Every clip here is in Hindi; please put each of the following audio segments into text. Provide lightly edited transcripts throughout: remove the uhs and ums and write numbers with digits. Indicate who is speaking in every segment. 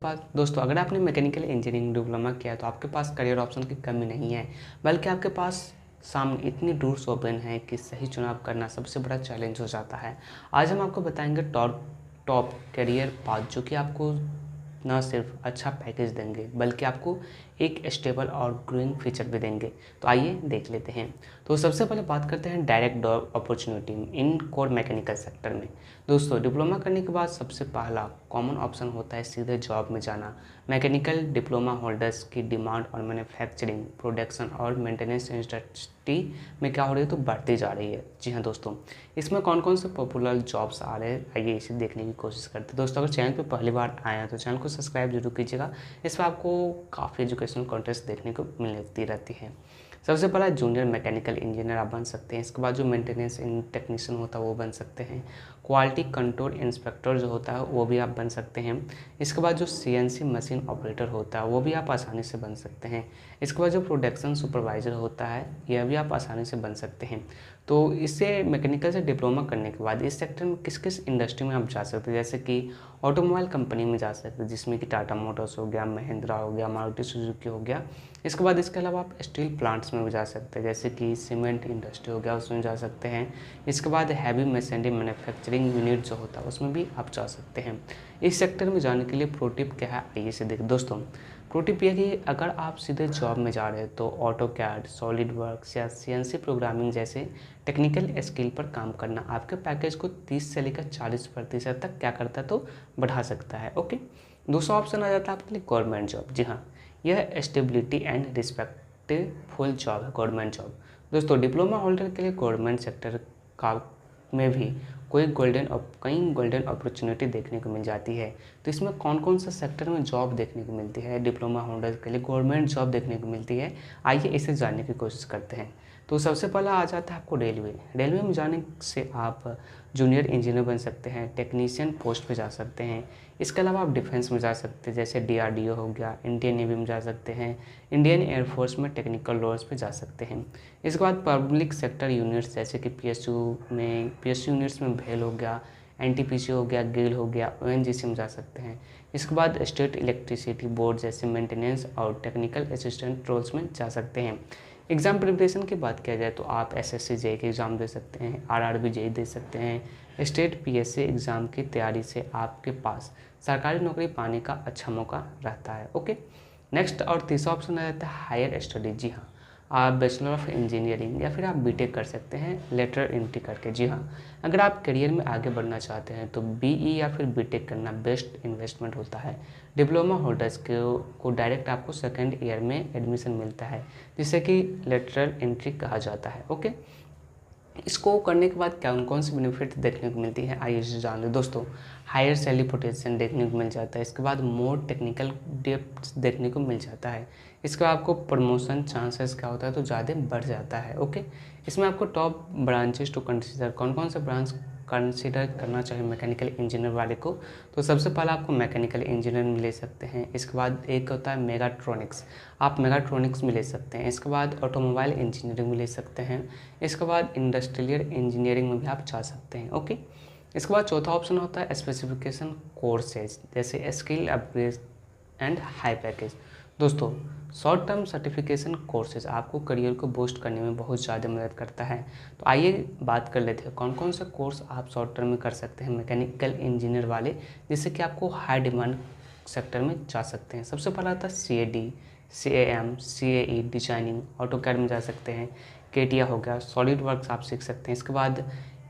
Speaker 1: पास दोस्तों अगर आपने मैकेनिकल इंजीनियरिंग डिप्लोमा किया है तो आपके पास करियर ऑप्शन की कमी नहीं है, बल्कि आपके पास सामने इतनी डोर्स ओपन है कि सही चुनाव करना सबसे बड़ा चैलेंज हो जाता है। आज हम आपको बताएंगे टॉप टॉप करियर पाथ जो कि आपको न सिर्फ अच्छा पैकेज देंगे बल्कि आपको एक स्टेबल और ग्रोइंग फ्यूचर भी देंगे। तो आइए देख लेते हैं। तो सबसे पहले बात करते हैं direct job opportunity in core mechanical sector में। दोस्तों डिप्लोमा करने के बाद सबसे पहला कॉमन ऑप्शन होता है सीधे जॉब में जाना। मैकेनिकल डिप्लोमा होल्डर्स की डिमांड और मैन्युफैक्चरिंग, प्रोडक्शन और मेंटेनेंस इंडस्ट्री में क्या हो रही है तो बढ़ती जा रही है। जी हाँ दोस्तों, इसमें कौन कौन से पॉपुलर जॉब्स आ रहे हैं आइए इसे देखने की कोशिश करते हैं। दोस्तों अगर चैनल पर पहली बार आए हैं तो चैनल को सब्सक्राइब जरूर कीजिएगा। इस पर आपको काफ़ी एजुकेशनल कंटेंट्स देखने को मिलती रहती है। सबसे पहला जूनियर मैकेनिकल इंजीनियर आप बन सकते हैं। इसके बाद जो मेंटेनेंस टेक्नीशियन होता है वो बन सकते हैं। क्वालिटी कंट्रोल इंस्पेक्टर जो होता है वो भी आप बन सकते हैं। इसके बाद जो सीएनसी मशीन ऑपरेटर होता है वो भी आप आसानी से बन सकते हैं। इसके बाद जो प्रोडक्शन सुपरवाइज़र होता है यह भी आप आसानी से बन सकते हैं। तो इससे मैकेनिकल से डिप्लोमा करने के बाद इस सेक्टर में किस किस इंडस्ट्री में आप जा सकते हैं, जैसे कि ऑटोमोबाइल कंपनी में जा सकते हैं जिसमें कि टाटा मोटर्स हो गया, महिंद्रा हो गया, मारुति सुजुकी हो गया। इसके बाद इसके अलावा आप स्टील प्लांट्स में भी जा सकते हैं जैसे कि सीमेंट इंडस्ट्री हो गया उसमें जा सकते हैं। इसके बाद हैवी मशीनरी मैन्युफैक्चरिंग यूनिट जो होता है उसमें भी आप जा सकते हैं। इस सेक्टर में जाने के लिए प्रो टिप क्या है आइए से देखें। दोस्तों प्रो टिप यह कि अगर आप सीधे जॉब में जा रहे हैं तो ऑटोकैड, सॉलिड वर्क्स या सीएनसी प्रोग्रामिंग जैसे टेक्निकल स्किल पर काम करना आपके पैकेज को 30 से लेकर 40% तक क्या करता है तो बढ़ा सकता है। ओके, दूसरा ऑप्शन आ जाता है आपके लिए गवर्नमेंट जॉब। जी हाँ, यह स्टेबिलिटी एंड रिस्पेक्टफुल जॉब है गवर्नमेंट जॉब। दोस्तों डिप्लोमा होल्डर के लिए गवर्नमेंट सेक्टर का में भी कई गोल्डन अपॉर्चुनिटी देखने को मिल जाती है। तो इसमें कौन कौन सा सेक्टर में जॉब देखने को मिलती है, डिप्लोमा होल्डर के लिए गवर्नमेंट जॉब देखने को मिलती है, आइए इसे जानने की कोशिश करते हैं। तो सबसे पहला आ जाता है आपको रेलवे। रेलवे में जाने से आप जूनियर इंजीनियर बन सकते हैं, टेक्नीशियन पोस्ट पे जा सकते हैं। इसके अलावा आप डिफेंस में जा सकते हैं जैसे डीआरडीओ हो गया, इंडियन नेवी में जा सकते हैं, इंडियन एयरफोर्स में टेक्निकल रोल्स पे जा सकते हैं। इसके बाद पब्लिक सेक्टर यूनिट्स जैसे कि पीएसयू यूनिट्स में भेल हो गया, एनटीपीसी हो गया, गेल हो गया, ओएनजीसी में जा सकते हैं। इसके बाद स्टेट इलेक्ट्रिसिटी बोर्ड जैसे मेंटेनेंस और टेक्निकल असिस्टेंट रोल्स में जा सकते हैं। एग्ज़ाम प्रिपरेशन की बात किया जाए तो आप एसएससी जेई के एग्ज़ाम दे सकते हैं, आरआरबी जेई दे सकते हैं। स्टेट पीएससी एग्ज़ाम की तैयारी से आपके पास सरकारी नौकरी पाने का अच्छा मौका रहता है। ओके, नेक्स्ट और तीसरा ऑप्शन आ जाता है हायर स्टडी। जी हाँ, आप बैचलर ऑफ इंजीनियरिंग या फिर आप बीटेक कर सकते हैं लेटर एंट्री करके। जी हाँ, अगर आप करियर में आगे बढ़ना चाहते हैं तो बीई या फिर बीटेक करना बेस्ट इन्वेस्टमेंट होता है। डिप्लोमा होल्डर्स को डायरेक्ट आपको सेकेंड ईयर में एडमिशन मिलता है जिसे कि लेटरल एंट्री कहा जाता है। ओके, इसको करने के बाद क्या कौन सी बेनिफिट देखने को मिलती है आइए इसे जान लें। दोस्तों हायर सैलरी पोटेंशियल देखने को मिल जाता है। इसके बाद मोर टेक्निकल डेप्थ देखने को मिल जाता है। इसके बाद आपको प्रमोशन चांसेस क्या होता है तो ज़्यादा बढ़ जाता है। ओके, इसमें आपको टॉप ब्रांचेस टू कंसिडर कौन कौन से ब्रांच कंसिडर करना चाहिए मैकेनिकल इंजीनियर वाले को। तो सबसे पहला आपको मैकेनिकल इंजीनियर में ले सकते हैं। इसके बाद एक होता है मेगाट्रॉनिक्स, आप मेगाट्रॉनिक्स में ले सकते हैं। इसके बाद ऑटोमोबाइल इंजीनियरिंग में ले सकते हैं। इसके बाद इंडस्ट्रियल इंजीनियरिंग में भी आप जा सकते हैं। ओके, इसके बाद चौथा ऑप्शन होता है स्पेसिफिकेशन कोर्सेज जैसे skill upgrade and high package. दोस्तों शॉर्ट टर्म सर्टिफिकेशन कोर्सेज आपको करियर को बूस्ट करने में बहुत ज़्यादा मदद करता है। तो आइए बात कर लेते हैं कौन कौन से कोर्स आप शॉर्ट टर्म में कर सकते हैं मैकेनिकल इंजीनियर वाले, जिससे कि आपको हाई डिमांड सेक्टर में जा सकते हैं। सबसे पहला आता है CAD, CAM, CAE designing, AutoCAD में जा सकते हैं। केटिया हो गया, सॉलिड वर्क्स आप सीख सकते हैं। इसके बाद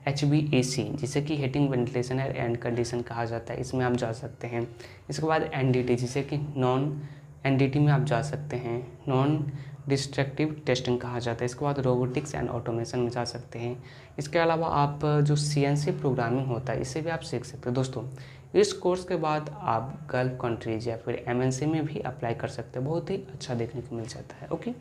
Speaker 1: HVAC जिसे कि हीटिंग वेंटिलेशन एंड कंडीशन कहा जाता है, इसमें आप जा सकते हैं। इसके बाद NDT जिसे कि नॉन NDT में आप जा सकते हैं, नॉन डिस्ट्रक्टिव टेस्टिंग कहा जाता है। इसके बाद रोबोटिक्स एंड ऑटोमेशन में जा सकते हैं। इसके अलावा आप जो CNC प्रोग्रामिंग होता है इसे भी आप सीख सकते हैं। दोस्तों इस कोर्स के बाद आप गल्फ कंट्रीज या फिर MNC में भी अप्लाई कर सकते हैं, बहुत ही अच्छा देखने को मिल जाता है। ओके,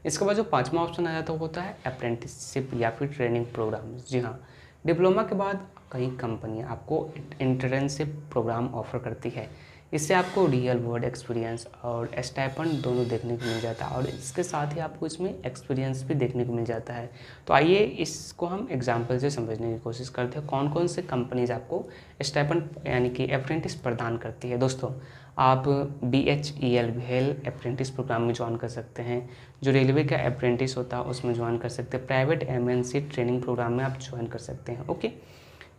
Speaker 1: इसके बाद जो पांचवा ऑप्शन आ जाता है होता है अप्रेंटिसशिप या फिर ट्रेनिंग प्रोग्राम। जी हाँ, डिप्लोमा के बाद कई कंपनियां आपको इंटर्नशिप प्रोग्राम ऑफर करती है। इससे आपको रियल वर्ल्ड एक्सपीरियंस और स्टाइपेंड दोनों देखने को मिल जाता है और इसके साथ ही आपको इसमें एक्सपीरियंस भी देखने को मिल जाता है। तो आइए इसको हम एग्जांपल से समझने की कोशिश करते हैं कौन कौन से कंपनीज आपको स्टाइपेंड यानी कि अप्रेंटिस प्रदान करती है। दोस्तों आप BHEL भेल अप्रेंटिस प्रोग्राम में ज्वाइन कर सकते हैं, जो रेलवे का अप्रेंटिस होता है उसमें ज्वाइन कर सकते हैं, प्राइवेट MNC ट्रेनिंग प्रोग्राम में आप ज्वाइन कर सकते हैं। ओके,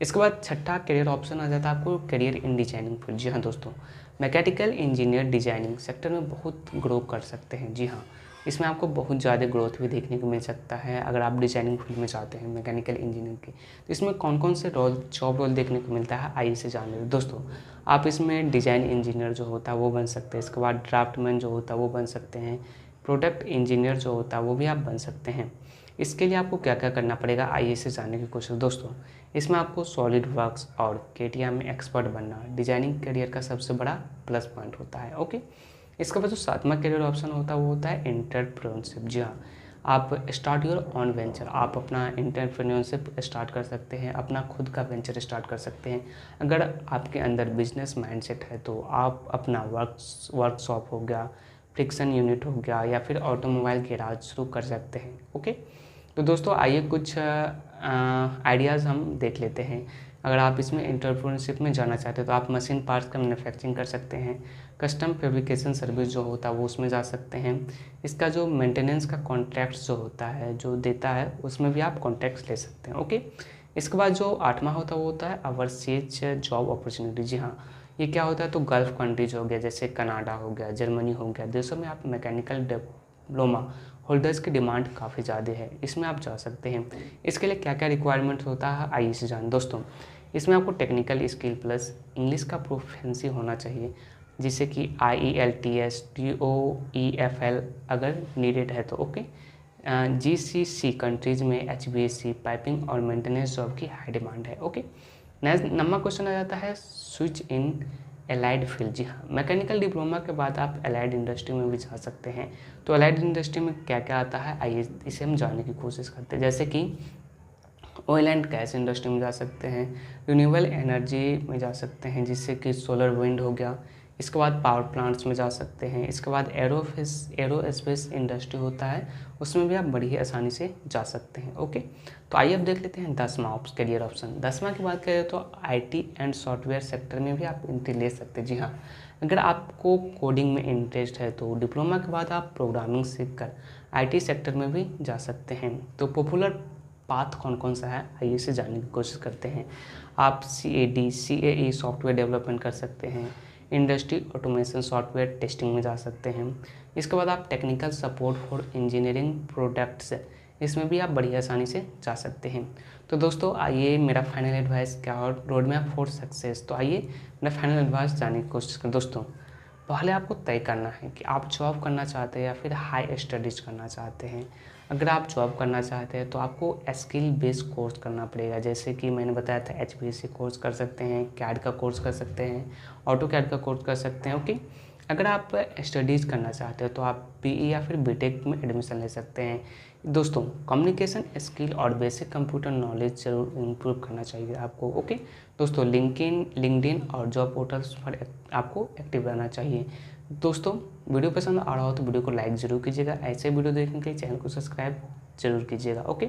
Speaker 1: इसके बाद छठा करियर ऑप्शन आ जाता है आपको करियर इन डिजाइनिंग फील्ड। जी हाँ दोस्तों, मैकेनिकल इंजीनियर डिजाइनिंग सेक्टर में बहुत ग्रो कर सकते हैं। जी हाँ, इसमें आपको बहुत ज़्यादा ग्रोथ भी देखने को मिल सकता है अगर आप डिजाइनिंग फील्ड में चाहते हैं मैकेनिकल इंजीनियरिंग की। तो इसमें कौन कौन से जॉब रोल देखने को मिलता है आइए से जान लें दोस्तों। आप इसमें डिज़ाइन इंजीनियर जो होता है वो बन सकते हैं, इसके बाद ड्राफ्टमैन जो होता है वो बन सकते हैं, प्रोडक्ट इंजीनियर जो होता है वो भी आप बन सकते हैं। इसके लिए आपको क्या क्या करना पड़ेगा आइए से जानने की कोशिश दोस्तों। इसमें आपको सॉलिड वर्क्स और केटिया में एक्सपर्ट बनना डिजाइनिंग करियर का सबसे बड़ा प्लस पॉइंट होता है। ओके, इसके बाद जो सातवां करियर ऑप्शन होता है वो होता है एंटरप्रेन्योरशिप। जी हाँ, आप स्टार्ट योर ऑन वेंचर, आप अपना एंटरप्रेन्योरशिप स्टार्ट कर सकते हैं, अपना खुद का वेंचर स्टार्ट कर सकते हैं। अगर आपके अंदर बिजनेस माइंडसेट है तो आप अपना वर्कशॉप हो गया, फ्रिक्शन यूनिट हो गया या फिर ऑटोमोबाइल गैराज शुरू कर सकते हैं। ओके, तो दोस्तों आइए कुछ आइडियाज़ हम देख लेते हैं। अगर आप इसमें एंटरप्रेन्योरशिप में जाना चाहते हैं तो आप मशीन पार्ट्स का मैन्युफैक्चरिंग कर सकते हैं, कस्टम फैब्रिकेशन सर्विस जो होता है वो उसमें जा सकते हैं। इसका जो मेंटेनेंस का कॉन्ट्रैक्ट्स जो होता है जो देता है उसमें भी आप कॉन्ट्रैक्ट्स ले सकते हैं। ओके, इसके बाद जो आठवां होता है वो होता है ओवरसीज जॉब अपॉर्चुनिटी। जी हाँ, ये क्या होता है तो गल्फ कंट्रीज हो गया जैसे कनाडा हो गया, जर्मनी हो गया, देशों में आप मैकेनिकल डिप्लोमा होल्डर्स की डिमांड काफ़ी ज़्यादा है, इसमें आप जा सकते हैं। इसके लिए क्या क्या रिक्वायरमेंट होता है आइए से जान दोस्तों। इसमें आपको टेक्निकल स्किल प्लस इंग्लिश का प्रोफिशिएंसी होना चाहिए, जिससे कि IELTS TOEFL अगर नीडेड है तो। ओके, GCC कंट्रीज़ में HVAC पाइपिंग और मेंटेनेंस जॉब की हाई डिमांड है। ओके, नेक्स्ट नंबर क्वेश्चन आ जाता है स्विच इन एलाइड फील्ड। जी हाँ, मैकेनिकल डिप्लोमा के बाद आप एलाइड इंडस्ट्री में भी जा सकते हैं। तो एलाइड इंडस्ट्री में क्या क्या आता है आइए इसे हम जानने की कोशिश करते हैं। जैसे कि ऑयल एंड गैस इंडस्ट्री में जा सकते हैं, रिन्यूएबल एनर्जी में जा सकते हैं जिससे कि सोलर विंड हो गया, इसके बाद पावर प्लांट्स में जा सकते हैं, इसके बाद एरोस्पेस इंडस्ट्री होता है उसमें भी आप बड़ी ही आसानी से जा सकते हैं। ओके, तो आइए अब देख लेते हैं 10वां करियर ऑप्शन। 10वां की बात करें तो IT एंड सॉफ्टवेयर सेक्टर में भी आप एंट्री ले सकते हैं। जी हाँ, अगर आपको कोडिंग में इंटरेस्ट है तो डिप्लोमा के बाद आप प्रोग्रामिंग सीखकर IT सेक्टर में भी जा सकते हैं। तो पॉपुलर पाथ कौन कौन सा है आइए इसे जानने की कोशिश करते हैं। आप CAD CAE सॉफ्टवेयर डेवलपमेंट कर सकते हैं, इंडस्ट्री ऑटोमेशन सॉफ्टवेयर टेस्टिंग में जा सकते हैं, इसके बाद आप technical support for engineering products इसमें भी आप बड़ी आसानी से जा सकते हैं। तो दोस्तों आइए मेरा फाइनल एडवाइस क्या और रोड मैप फॉर सक्सेस। तो आइए मेरा फाइनल एडवाइस जानने की कोशिश करें दोस्तों। पहले आपको तय करना है कि आप जॉब करना चाहते हैं या फिर हाई स्टडीज़ करना चाहते हैं। अगर आप जॉब करना चाहते हैं तो आपको स्किल बेस्ड कोर्स करना पड़ेगा, जैसे कि मैंने बताया था HVAC कोर्स कर सकते हैं, CAD का कोर्स कर सकते हैं, AutoCAD का कोर्स कर सकते हैं। ओके, अगर आप स्टडीज़ करना चाहते हो तो आप BE या फिर BTech में एडमिशन ले सकते हैं। दोस्तों कम्युनिकेशन स्किल और बेसिक कंप्यूटर नॉलेज जरूर इम्प्रूव करना चाहिए आपको। ओके दोस्तों, लिंक्डइन और जॉब पोर्टल्स पर आपको एक्टिव रहना चाहिए। दोस्तों वीडियो पसंद आ रहा हो तो वीडियो को लाइक ज़रूर कीजिएगा, ऐसे वीडियो देखने के लिए चैनल को सब्सक्राइब जरूर कीजिएगा। ओके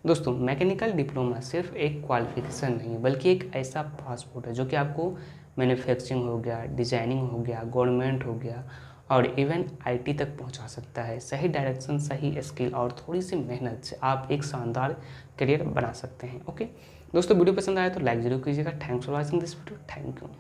Speaker 1: दोस्तों, मैकेनिकल डिप्लोमा सिर्फ एक क्वालिफिकेशन नहीं है बल्कि एक ऐसा पासपोर्ट है जो कि आपको मैन्युफैक्चरिंग हो गया, डिज़ाइनिंग हो गया, गवर्नमेंट हो गया और इवन IT तक पहुंचा सकता है। सही डायरेक्शन, सही स्किल और थोड़ी सी मेहनत से आप एक शानदार करियर बना सकते हैं। ओके दोस्तों, वीडियो पसंद आया तो लाइक जरूर कीजिएगा। Thanks for watching this video. Thank you.